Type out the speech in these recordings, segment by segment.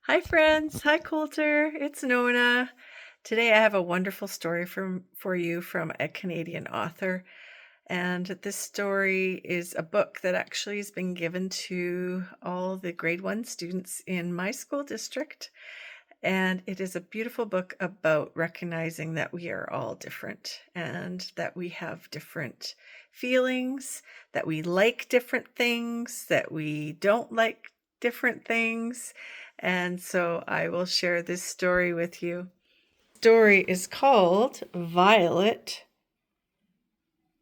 Hi, friends. Hi, Coulter. It's Nonna. Today I have a wonderful story for you from a Canadian author. And this story is a book that actually has been given to all the grade 1 students in my school district. And it is a beautiful book about recognizing that we are all different and that we have different feelings, that we like different things, that we don't like different things. And so I will share this story with you. The story is called Violet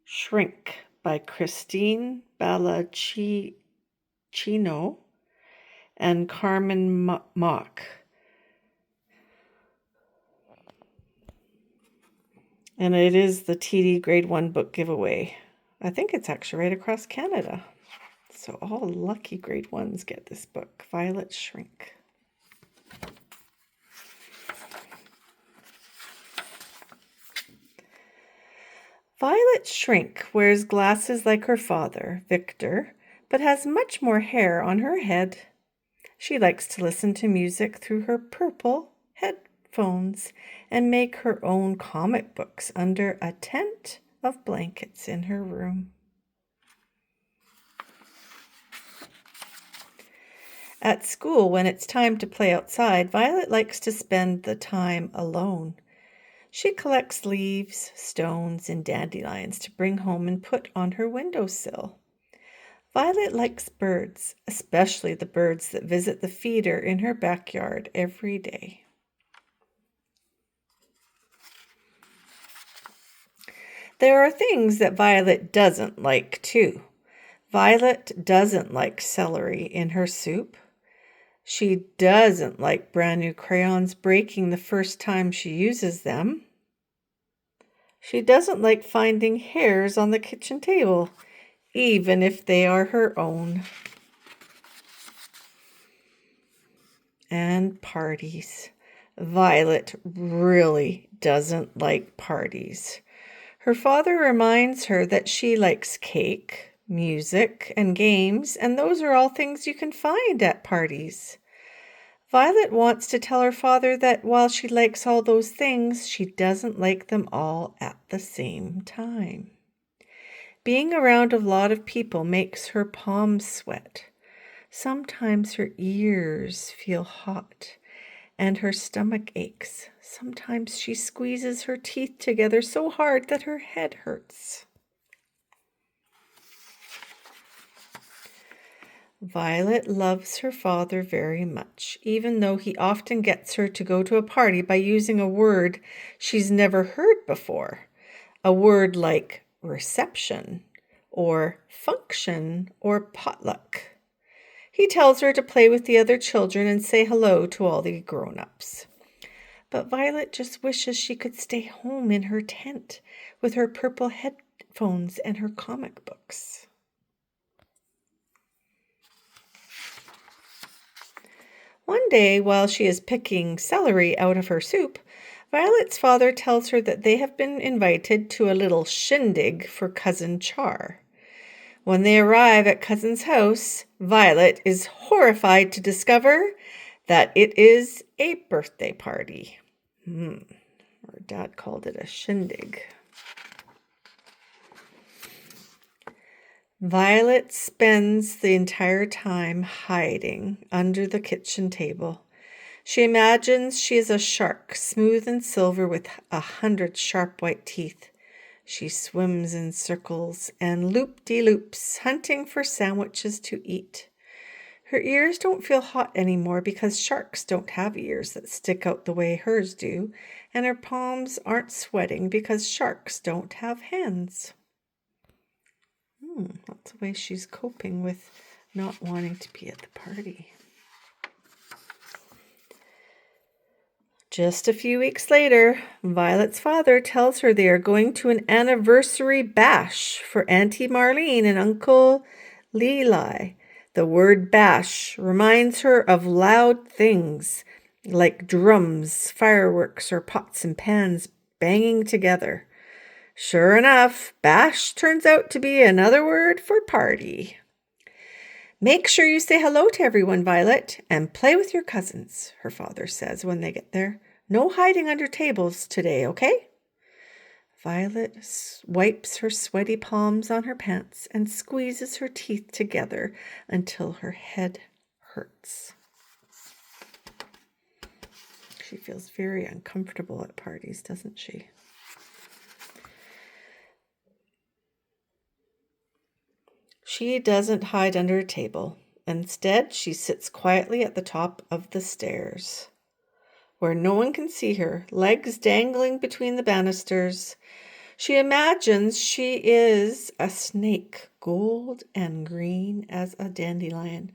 Shrink by Christine Baldacchino and Carmen Mok. And it is the TD Grade 1 book giveaway. I think it's actually right across Canada. So all lucky Grade 1s get this book, Violet Shrink. Violet Shrink wears glasses like her father, Victor, but has much more hair on her head. She likes to listen to music through her purple headphones and make her own comic books under a tent of blankets in her room. At school, when it's time to play outside, Violet likes to spend the time alone. She collects leaves, stones, and dandelions to bring home and put on her windowsill. Violet likes birds, especially the birds that visit the feeder in her backyard every day. There are things that Violet doesn't like, too. Violet doesn't like celery in her soup. She doesn't like brand new crayons breaking the first time she uses them. She doesn't like finding hairs on the kitchen table, even if they are her own. And parties. Violet really doesn't like parties. Her father reminds her that she likes cake, music, and games, and those are all things you can find at parties. Violet wants to tell her father that while she likes all those things, she doesn't like them all at the same time. Being around a lot of people makes her palms sweat. Sometimes her ears feel hot and her stomach aches. Sometimes she squeezes her teeth together so hard that her head hurts. Violet loves her father very much, even though he often gets her to go to a party by using a word she's never heard before. A word like reception or function or potluck. He tells her to play with the other children and say hello to all the grown-ups. But Violet just wishes she could stay home in her tent with her purple headphones and her comic books. One day, while she is picking celery out of her soup, Violet's father tells her that they have been invited to a little shindig for Cousin Char. When they arrive at Cousin's house, Violet is horrified to discover that it is a birthday party. Her dad called it a shindig. Violet spends the entire time hiding under the kitchen table. She imagines she is a shark, smooth and silver with 100 sharp white teeth. She swims in circles and loop-de-loops, hunting for sandwiches to eat. Her ears don't feel hot anymore because sharks don't have ears that stick out the way hers do, and her palms aren't sweating because sharks don't have hands. That's the way she's coping with not wanting to be at the party. Just a few weeks later, Violet's father tells her they are going to an anniversary bash for Auntie Marlene and Uncle Levi. The word bash reminds her of loud things like drums, fireworks, or pots and pans banging together. Sure enough, bash turns out to be another word for party. Make sure you say hello to everyone, Violet, and play with your cousins, her father says when they get there. No hiding under tables today, okay? Violet wipes her sweaty palms on her pants and squeezes her teeth together until her head hurts. She feels very uncomfortable at parties, doesn't she? She doesn't hide under a table. Instead, she sits quietly at the top of the stairs, where no one can see her, legs dangling between the banisters. She imagines she is a snake, gold and green as a dandelion,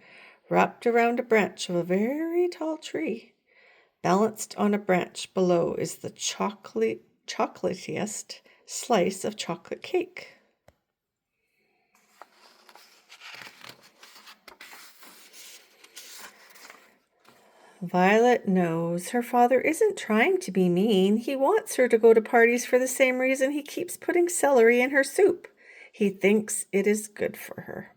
wrapped around a branch of a very tall tree. Balanced on a branch below is the chocolatiest slice of chocolate cake. Violet knows her father isn't trying to be mean. He wants her to go to parties for the same reason he keeps putting celery in her soup. He thinks it is good for her.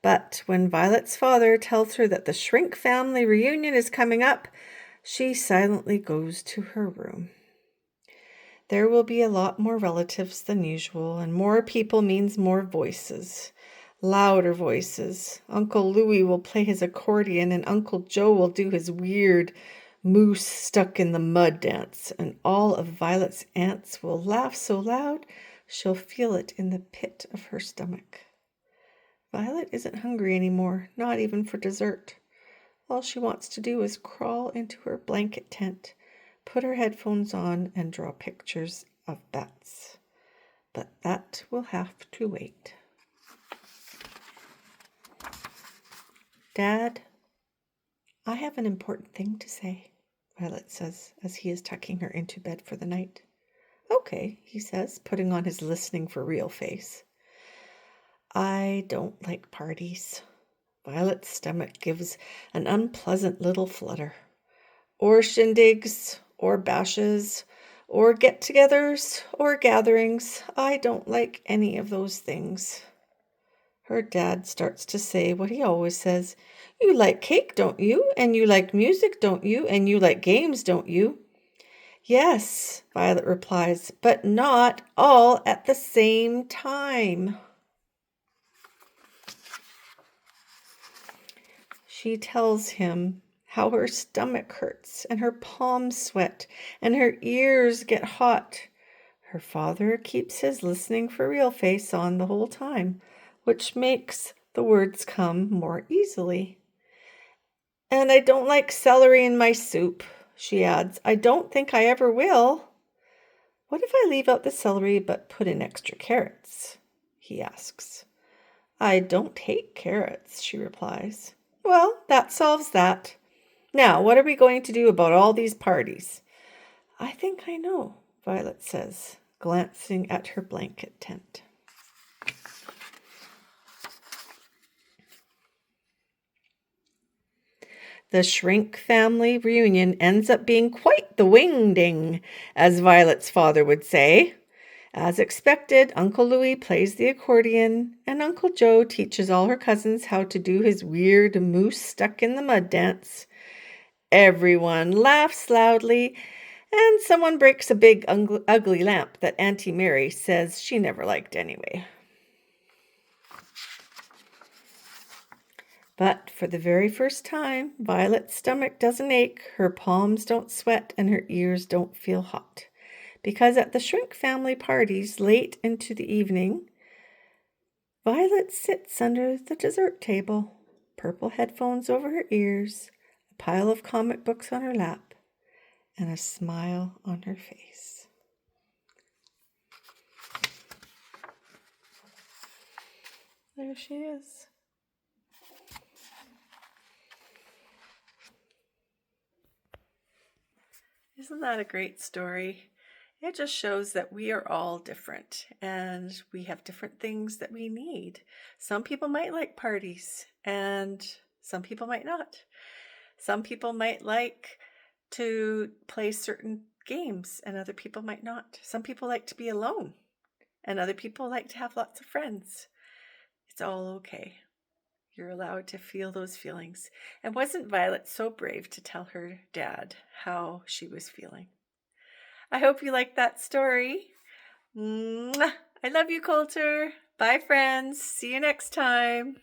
But when Violet's father tells her that the Shrink family reunion is coming up, she silently goes to her room. There will be a lot more relatives than usual, and more people means more voices. Louder voices. Uncle Louis will play his accordion, and Uncle Joe will do his weird moose stuck in the mud dance, and all of Violet's aunts will laugh so loud she'll feel it in the pit of her stomach. Violet isn't hungry anymore, not even for dessert. All she wants to do is crawl into her blanket tent, put her headphones on, and draw pictures of bats. But that will have to wait. Dad, I have an important thing to say, Violet says as he is tucking her into bed for the night. Okay, he says, putting on his listening for real face. I don't like parties. Violet's stomach gives an unpleasant little flutter. Or shindigs, or bashes, or get-togethers, or gatherings. I don't like any of those things. Her dad starts to say what he always says. You like cake, don't you? And you like music, don't you? And you like games, don't you? Yes, Violet replies, but not all at the same time. She tells him how her stomach hurts and her palms sweat and her ears get hot. Her father keeps his listening for real face on the whole time, which makes the words come more easily. And I don't like celery in my soup, she adds. I don't think I ever will. What if I leave out the celery but put in extra carrots? He asks. I don't hate carrots, she replies. Well, that solves that. Now, what are we going to do about all these parties? I think I know, Violet says, glancing at her blanket tent. The Shrink family reunion ends up being quite the wing-ding, as Violet's father would say. As expected, Uncle Louis plays the accordion, and Uncle Joe teaches all her cousins how to do his weird moose stuck in the mud dance. Everyone laughs loudly, and someone breaks a big ugly lamp that Auntie Mary says she never liked anyway. But for the very first time, Violet's stomach doesn't ache, her palms don't sweat, and her ears don't feel hot. Because at the Shrink family parties late into the evening, Violet sits under the dessert table, purple headphones over her ears, a pile of comic books on her lap, and a smile on her face. There she is. Isn't that a great story? It just shows that we are all different and we have different things that we need. Some people might like parties and some people might not. Some people might like to play certain games and other people might not. Some people like to be alone and other people like to have lots of friends. It's all okay. You're allowed to feel those feelings. And wasn't Violet so brave to tell her dad how she was feeling? I hope you liked that story. Mwah! I love you, Coulter. Bye, friends. See you next time.